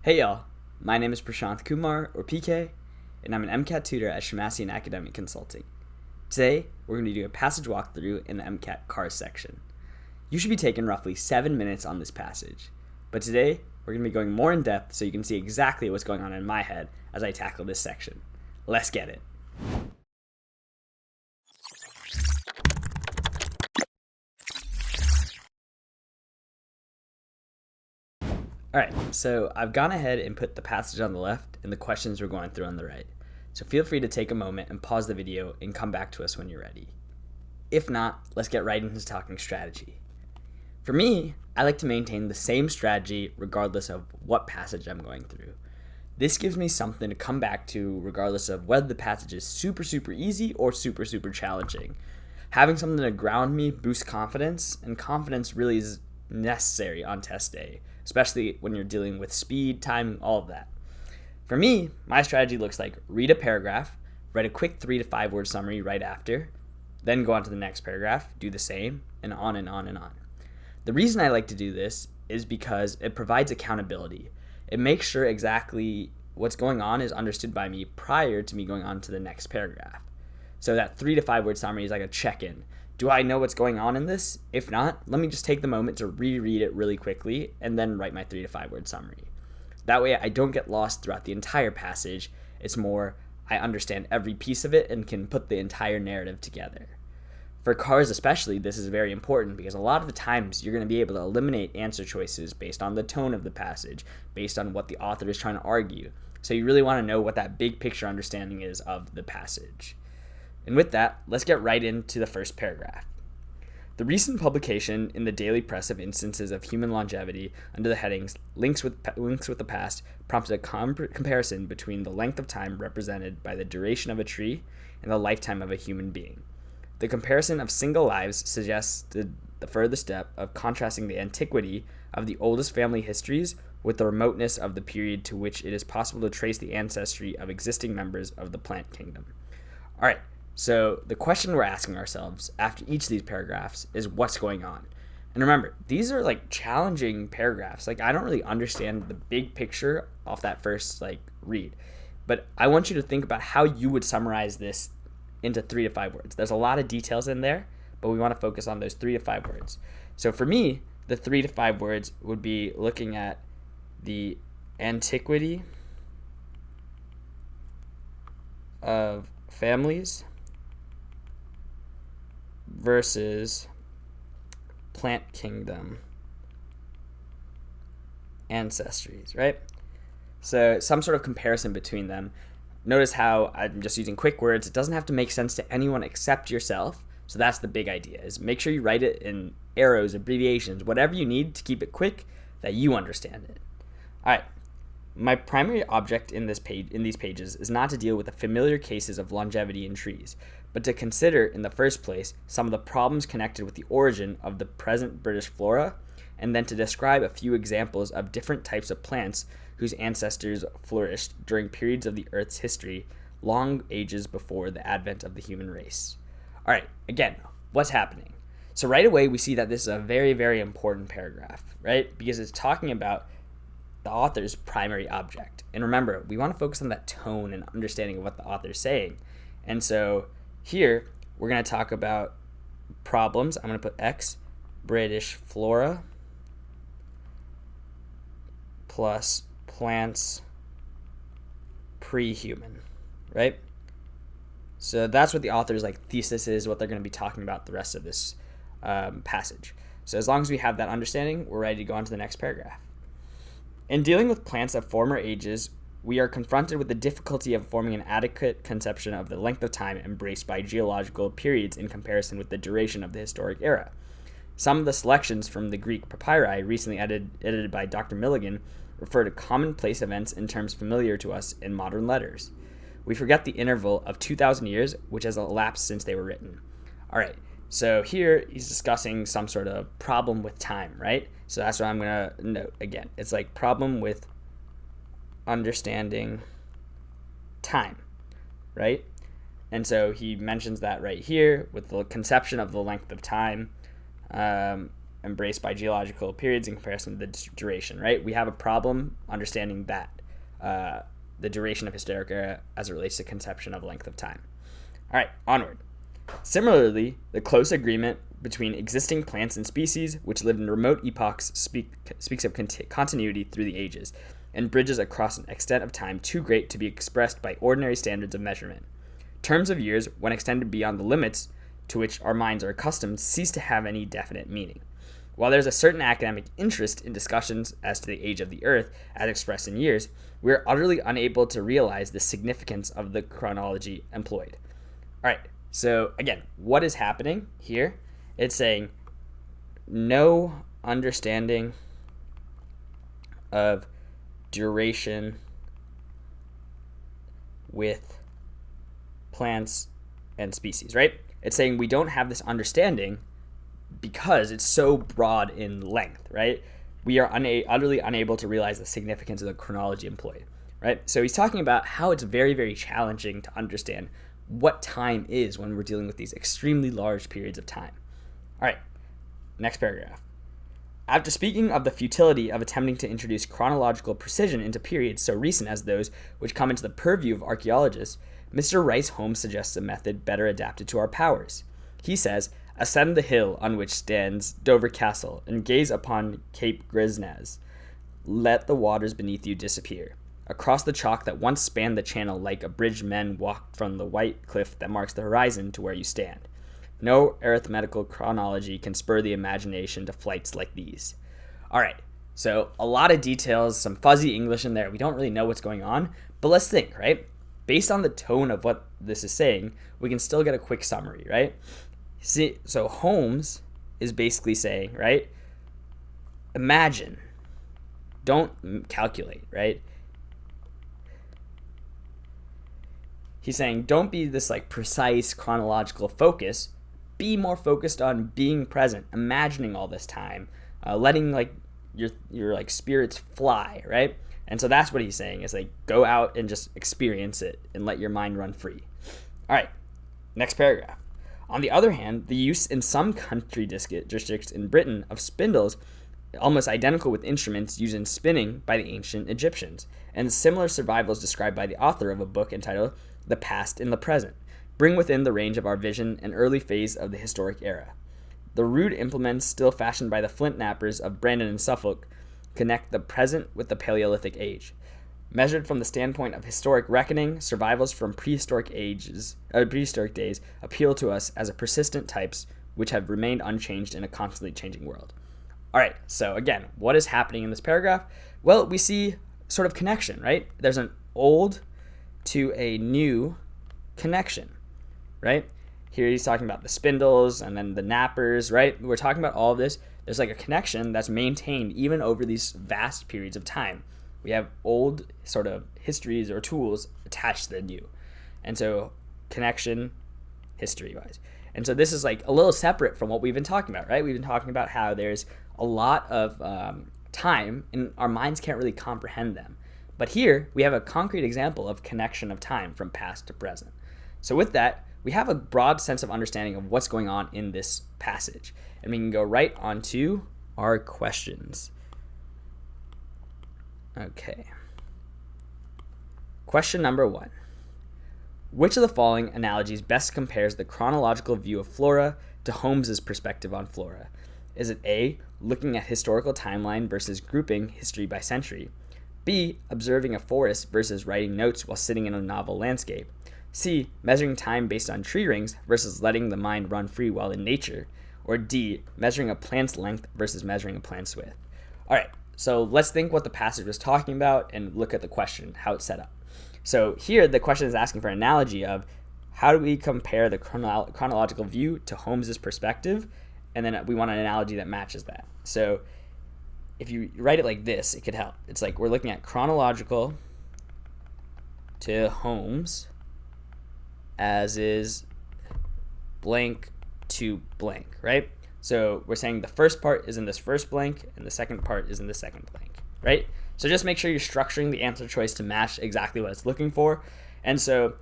Hey y'all, my name is Prashanth Kumar, or PK, and I'm an MCAT tutor at Shemmassian Academic Consulting. Today, we're going to do a passage walkthrough in the MCAT CARS section. You should be taking roughly 7 minutes on this passage, but today, we're going to be going more in depth so you can see exactly what's going on in my head as I tackle this section. Let's get it. Alright, so I've gone ahead and put the passage on the left and the questions we're going through on the right. So feel free to take a moment and pause the video and come back to us when you're ready. If not, let's get right into talking strategy. For me, I like to maintain the same strategy regardless of what passage I'm going through. This gives me something to come back to regardless of whether the passage is super easy or super challenging. Having something to ground me boosts confidence, and confidence really is necessary on test day, especially when you're dealing with speed, timing, all of that. For me, my strategy looks like read a paragraph, write a quick 3 to 5 word summary right after, then go on to the next paragraph, do the same, and on and on and on. The reason I like to do this is because it provides accountability. It makes sure exactly what's going on is understood by me prior to me going on to the next paragraph. So that 3 to 5 word summary is like a check-in. Do I know what's going on in this? If not, let me just take the moment to reread it really quickly and then write my 3 to 5 word summary. That way I don't get lost throughout the entire passage. It's more I understand every piece of it and can put the entire narrative together. For CARS especially, this is very important because a lot of the times you're going to be able to eliminate answer choices based on the tone of the passage, based on what the author is trying to argue. So you really want to know what that big picture understanding is of the passage. And with that, let's get right into the first paragraph. The recent publication in the daily press of instances of human longevity under the headings links with the past prompted a comparison between the length of time represented by the duration of a tree and the lifetime of a human being. The comparison of single lives suggested the further step of contrasting the antiquity of the oldest family histories with the remoteness of the period to which it is possible to trace the ancestry of existing members of the plant kingdom. All right. So the question we're asking ourselves after each of these paragraphs is what's going on? And remember, these are like challenging paragraphs. Like I don't really understand the big picture off that first read. But I want you to think about how you would summarize this into 3 to 5 words. There's a lot of details in there, but we want to focus on those 3 to 5 words. So for me, the 3 to 5 words would be looking at the antiquity of families versus plant kingdom ancestries, right? So some sort of comparison between them. Notice how I'm just using quick words. It doesn't have to make sense to anyone except yourself. So that's the big idea, is make sure you write it in arrows, abbreviations, whatever you need to keep it quick that you understand it. All right. My primary object in these pages is not to deal with the familiar cases of longevity in trees, but to consider, in the first place, some of the problems connected with the origin of the present British flora, and then to describe a few examples of different types of plants whose ancestors flourished during periods of the Earth's history, long ages before the advent of the human race. All right, again, what's happening? So right away, we see that this is a very important paragraph, right? Because it's talking about the author's primary object. And remember, we want to focus on that tone and understanding of what the author's saying. And so here, we're going to talk about problems. I'm going to put X, British flora, plus plants pre-human, right? So that's what the author's thesis is, what they're going to be talking about the rest of this passage. So as long as we have that understanding, we're ready to go on to the next paragraph. In dealing with plants of former ages, we are confronted with the difficulty of forming an adequate conception of the length of time embraced by geological periods in comparison with the duration of the historic era. Some of the selections from the Greek papyri recently edited by Dr. Milligan refer to commonplace events in terms familiar to us in modern letters. We forget the interval of 2,000 years, which has elapsed since they were written. All right, so here he's discussing some sort of problem with time, right? So that's what I'm going to note again. It's like problem with understanding time, right? And so he mentions that right here with the conception of the length of time. embraced by geological periods in comparison to the duration, right? We have a problem understanding that, the duration of historic era as it relates to conception of length of time. All right, onward. Similarly, the close agreement between existing plants and species which lived in remote epochs speaks of continuity through the ages and bridges across an extent of time too great to be expressed by ordinary standards of measurement. Terms of years, when extended beyond the limits to which our minds are accustomed, cease to have any definite meaning. While there's a certain academic interest in discussions as to the age of the Earth, as expressed in years, we are utterly unable to realize the significance of the chronology employed. All right, so again, what is happening here? It's saying no understanding of duration with plants and species, right? It's saying we don't have this understanding because it's so broad in length, right? We are utterly unable to realize the significance of the chronology employed, right? So he's talking about how it's very, very challenging to understand what time is when we're dealing with these extremely large periods of time. All right, next paragraph. After speaking of the futility of attempting to introduce chronological precision into periods so recent as those which come into the purview of archaeologists, Mr. Rice Holmes suggests a method better adapted to our powers. He says, ascend the hill on which stands Dover Castle and gaze upon Cape Grisnez. Let the waters beneath you disappear. Across the chalk that once spanned the channel like a bridge men walked from the white cliff that marks the horizon to where you stand. No arithmetical chronology can spur the imagination to flights like these. All right, so a lot of details, some fuzzy English in there. We don't really know what's going on, but let's think, right? Based on the tone of what this is saying, we can still get a quick summary, right? See, so Holmes is basically saying, right? Imagine, don't calculate, right? He's saying don't be this like precise chronological focus. Be more focused on being present, imagining all this time, letting like your like spirits fly, right? And so that's what he's saying is like go out and just experience it and let your mind run free. All right, next paragraph. On the other hand, the use in some country districts in Britain of spindles, almost identical with instruments used in spinning by the ancient Egyptians, and similar survivals described by the author of a book entitled The Past in the Present, bring within the range of our vision an early phase of the historic era. The rude implements still fashioned by the flint knappers of Brandon and Suffolk connect the present with the Paleolithic age. Measured from the standpoint of historic reckoning, survivals from prehistoric days appeal to us as a persistent types which have remained unchanged in a constantly changing world. All right, so again, what is happening in this paragraph? Well, we see sort of connection, right? There's an old to a new connection, right? Here he's talking about the spindles and then the knappers, right? We're talking about all of this. There's like a connection that's maintained even over these vast periods of time. We have old sort of histories or tools attached to the new. And so connection history-wise. And so this is like a little separate from what we've been talking about, right? We've been talking about how there's a lot of time and our minds can't really comprehend them. But here we have a concrete example of connection of time from past to present. So with that, we have a broad sense of understanding of what's going on in this passage. And we can go right on to our questions. Okay. Question number 1. Which of the following analogies best compares the chronological view of flora to Holmes's perspective on flora? Is it A, looking at historical timeline versus grouping history by century? B, observing a forest versus writing notes while sitting in a novel landscape? C, measuring time based on tree rings versus letting the mind run free while in nature? Or D, measuring a plant's length versus measuring a plant's width? All right, so let's think what the passage was talking about and look at the question, how it's set up. So here the question is asking for an analogy of how do we compare the chronological view to Holmes's perspective, and then we want an analogy that matches that. So if you write it like this, it could help. It's like we're looking at chronological to Holmes as is blank to blank, right? So we're saying the first part is in this first blank and the second part is in the second blank, right? So just make sure you're structuring the answer choice to match exactly what it's looking for. And so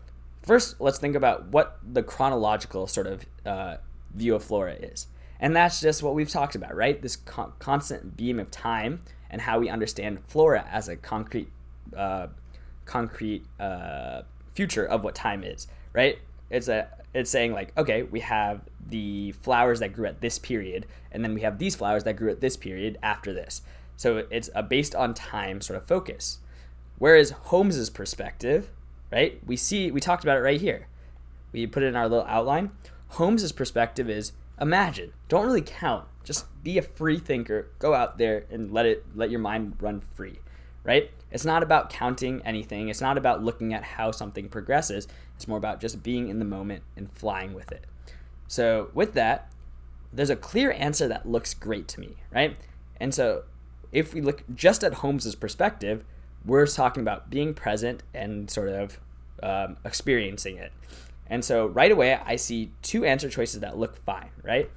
first, let's think about what the chronological sort of view of flora is. And that's just what we've talked about, right? This constant beam of time and how we understand flora as a concrete future of what time is, right? It's saying like, okay, we have the flowers that grew at this period, and then we have these flowers that grew at this period after this. So it's a based on time sort of focus. Whereas Holmes's perspective, right? We talked about it right here. We put it in our little outline. Holmes's perspective is imagine. Don't really count. Just be a free thinker. Go out there and let your mind run free, right? It's not about counting anything. It's not about looking at how something progresses. It's more about just being in the moment and flying with it. So with that, there's a clear answer that looks great to me, right? And so if we look just at Holmes's perspective, we're talking about being present and sort of experiencing it. And so right away, I see two answer choices that look fine, right?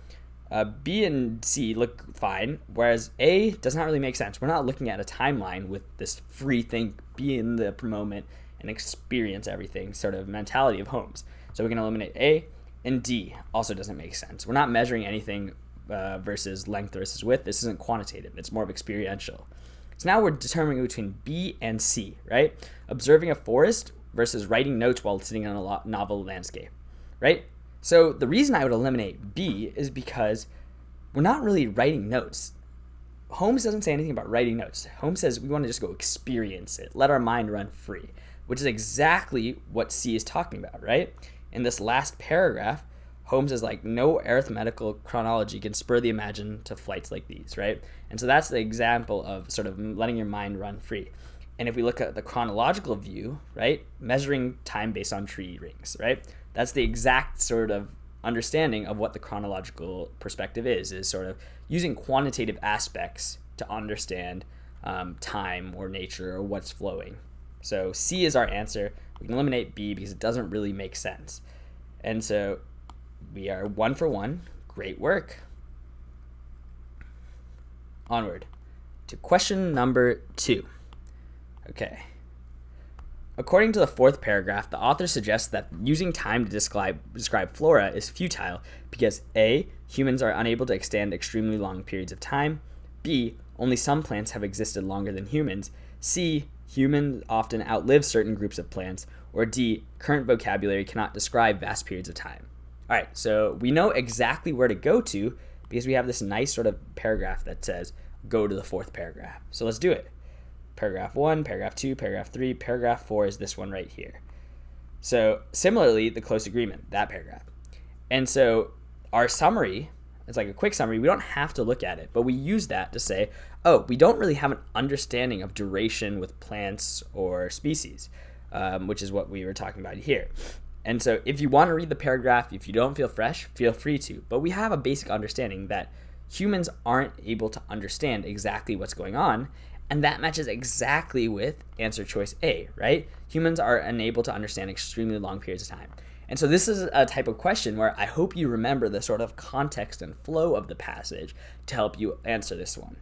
B and C look fine, whereas A does not really make sense. We're not looking at a timeline with this free think, be in the moment, and experience everything sort of mentality of Holmes. So we can eliminate A, and D also doesn't make sense. We're not measuring anything versus length versus width. This isn't quantitative. It's more of experiential. So now we're determining between B and C, right? Observing a forest versus writing notes while sitting on a novel landscape, right? So the reason I would eliminate B is because we're not really writing notes. Holmes doesn't say anything about writing notes. Holmes says we want to just go experience it, let our mind run free, which is exactly what C is talking about, right? In this last paragraph, Holmes is like, no arithmetical chronology can spur the imagination to flights like these, right? And so that's the example of sort of letting your mind run free. And if we look at the chronological view, right, measuring time based on tree rings, right? That's the exact sort of understanding of what the chronological perspective is sort of using quantitative aspects to understand time or nature or what's flowing. So C is our answer. We can eliminate B because it doesn't really make sense. And so we are 1 for 1. Great work. Onward to question number 2. Okay. According to the fourth paragraph, the author suggests that using time to describe flora is futile because A, humans are unable to extend extremely long periods of time, B, only some plants have existed longer than humans, C, humans often outlive certain groups of plants, or D, current vocabulary cannot describe vast periods of time. All right, so we know exactly where to go to because we have this nice sort of paragraph that says go to the fourth paragraph. So let's do it. Paragraph 1, paragraph 2, paragraph 3, paragraph 4 is this one right here. So similarly, the close agreement, that paragraph. And so our summary, it's like a quick summary. We don't have to look at it, but we use that to say, oh, we don't really have an understanding of duration with plants or species, which is what we were talking about here. And so if you want to read the paragraph, if you don't feel fresh, feel free to. But we have a basic understanding that humans aren't able to understand exactly what's going on. And that matches exactly with answer choice A, right? Humans are unable to understand extremely long periods of time. And so this is a type of question where I hope you remember the sort of context and flow of the passage to help you answer this one.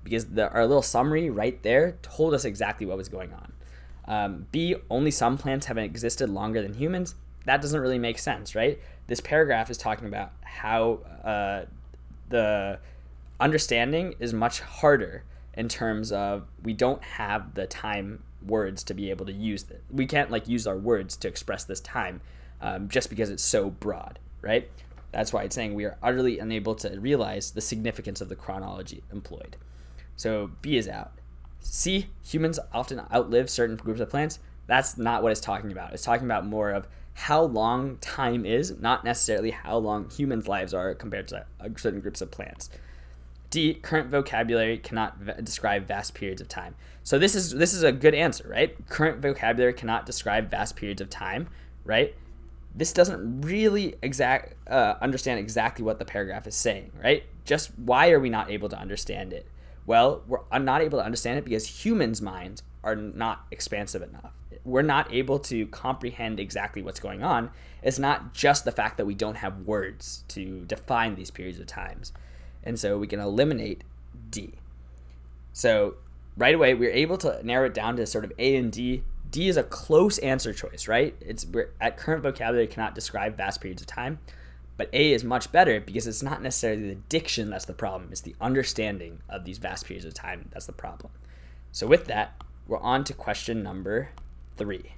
Because our little summary right there told us exactly what was going on. B, only some plants have existed longer than humans. That doesn't really make sense, right? This paragraph is talking about how the understanding is much harder in terms of we don't have the time words to be able to use it. We can't use our words to express this time just because it's so broad, right? That's why it's saying we are utterly unable to realize the significance of the chronology employed. So B is out. C, humans often outlive certain groups of plants. That's not what it's talking about. It's talking about more of how long time is, not necessarily how long humans' lives are compared to certain groups of plants. D, current vocabulary cannot describe vast periods of time. So this is a good answer, right? Current vocabulary cannot describe vast periods of time, right? This doesn't really understand exactly what the paragraph is saying, right? Just why are we not able to understand it? Well, we're not able to understand it because humans' minds are not expansive enough. We're not able to comprehend exactly what's going on. It's not just the fact that we don't have words to define these periods of times. And so we can eliminate D. So right away, we're able to narrow it down to sort of A and D. D is a close answer choice, right? We're at current vocabulary cannot describe vast periods of time. But A is much better because it's not necessarily the diction that's the problem. It's the understanding of these vast periods of time that's the problem. So with that, we're on to question number 3.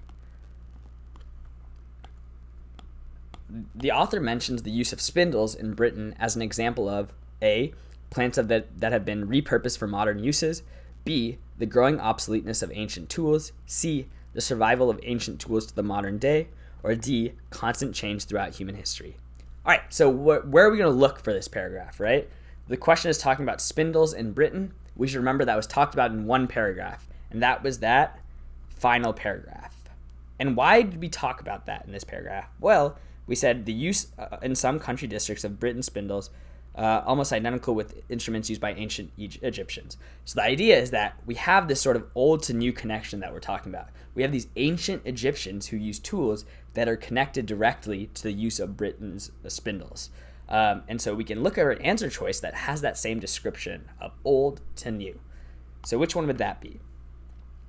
The author mentions the use of spindles in Britain as an example of A, plants that have been repurposed for modern uses, B, the growing obsoleteness of ancient tools, C, the survival of ancient tools to the modern day, or D, constant change throughout human history. All right, so where are we going to look for this paragraph, right? The question is talking about spindles in Britain. We should remember that was talked about in one paragraph, and that was that final paragraph. And why did we talk about that in this paragraph? Well, we said the use in some country districts of Britain spindles almost identical with instruments used by ancient Egyptians. So the idea is that we have this sort of old to new connection that we're talking about. We have these ancient Egyptians who use tools that are connected directly to the use of Britain's spindles. And so we can look at an answer choice that has that same description of old to new. So which one would that be?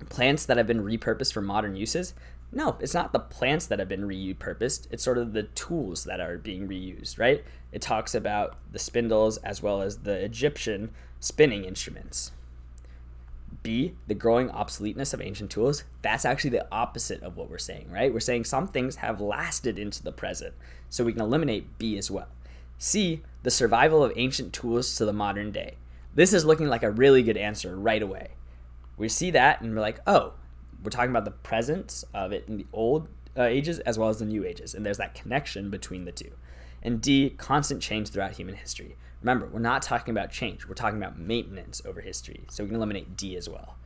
Plants that have been repurposed for modern uses? No, it's not the plants that have been repurposed. It's sort of the tools that are being reused, right? It talks about the spindles as well as the Egyptian spinning instruments. B, the growing obsoleteness of ancient tools. That's actually the opposite of what we're saying, right? We're saying some things have lasted into the present, so we can eliminate B as well. C, the survival of ancient tools to the modern day. This is looking like a really good answer right away. We see that and we're like, oh, we're talking about the presence of it in the old ages as well as the new ages, and there's that connection between the two. And D, constant change throughout human history. Remember, we're not talking about change. We're talking about maintenance over history, so we can eliminate D as well.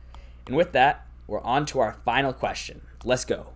And with that, we're on to our final question. Let's go.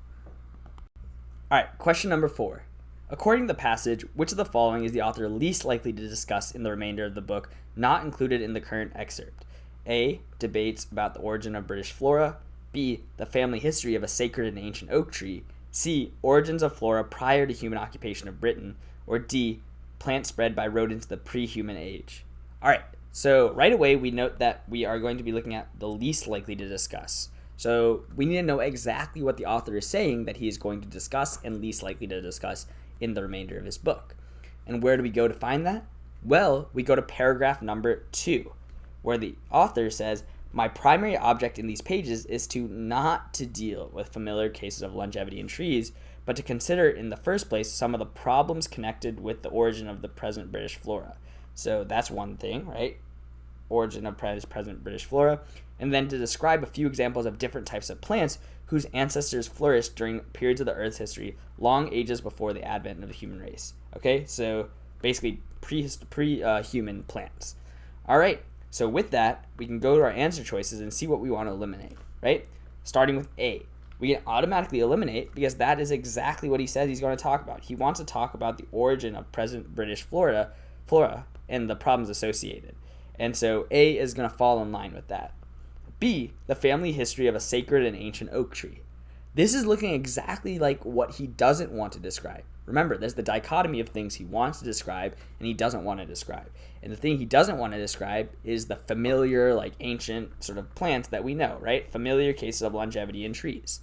All right, question number 4. According to the passage, which of the following is the author least likely to discuss in the remainder of the book, not included in the current excerpt? A, debates about the origin of British flora. B, the family history of a sacred and ancient oak tree. C, origins of flora prior to human occupation of Britain. Or D, plants spread by rodents the pre-human age. All right, so right away we note that we are going to be looking at the least likely to discuss. So we need to know exactly what the author is saying that he is going to discuss and least likely to discuss in the remainder of his book. And where do we go to find that? Well, we go to paragraph number 2, where the author says, my primary object in these pages is not to deal with familiar cases of longevity in trees, but to consider in the first place some of the problems connected with the origin of the present British flora. So that's one thing, right? Origin of present British flora. And then to describe a few examples of different types of plants whose ancestors flourished during periods of the Earth's history, long ages before the advent of the human race. Okay, so basically pre-human plants. All right. So with that, we can go to our answer choices and see what we want to eliminate, right? Starting with A. We can automatically eliminate because that is exactly what he says he's going to talk about. He wants to talk about the origin of present British flora and the problems associated. And so A is going to fall in line with that. B, the family history of a sacred and ancient oak tree. This is looking exactly like what he doesn't want to describe. Remember, there's the dichotomy of things he wants to describe and he doesn't want to describe. And the thing he doesn't want to describe is the familiar, like ancient sort of plants that we know, right? Familiar cases of longevity in trees.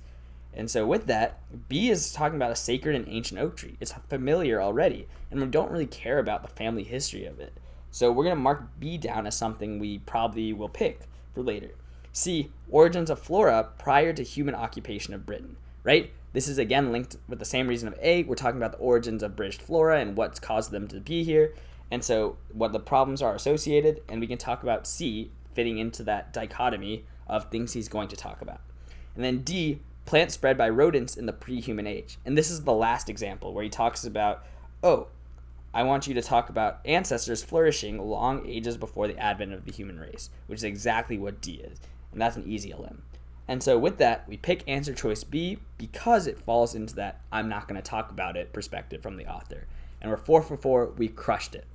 And so with that, B is talking about a sacred and ancient oak tree. It's familiar already, and we don't really care about the family history of it. So we're going to mark B down as something we probably will pick for later. C, origins of flora prior to human occupation of Britain, right? This is again linked with the same reason of A. We're talking about the origins of British flora and what's caused them to be here. And so what the problems are associated, and we can talk about C fitting into that dichotomy of things he's going to talk about. And then D, plants spread by rodents in the pre-human age. And this is the last example where he talks about, oh, I want you to talk about ancestors flourishing long ages before the advent of the human race, which is exactly what D is. And that's an easy elim. And so with that, we pick answer choice B because it falls into that I'm not going to talk about it perspective from the author. And we're 4 for 4. We crushed it.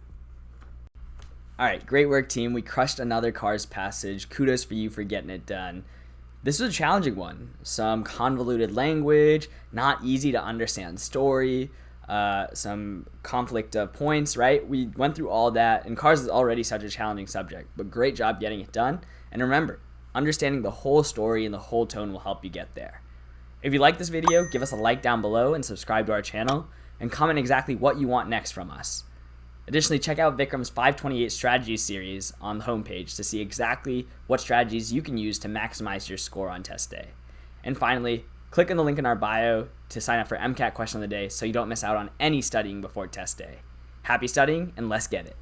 All right, great work, team. We crushed another CARS passage. Kudos for you for getting it done. This was a challenging one. Some convoluted language, not easy to understand story, some conflict of points, right? We went through all that, and CARS is already such a challenging subject, but great job getting it done. And remember, understanding the whole story and the whole tone will help you get there. If you like this video, give us a like down below and subscribe to our channel. and comment exactly what you want next from us. Additionally, check out Vikram's 528 Strategies series on the homepage to see exactly what strategies you can use to maximize your score on test day. And finally, click on the link in our bio to sign up for MCAT Question of the Day so you don't miss out on any studying before test day. Happy studying, and let's get it.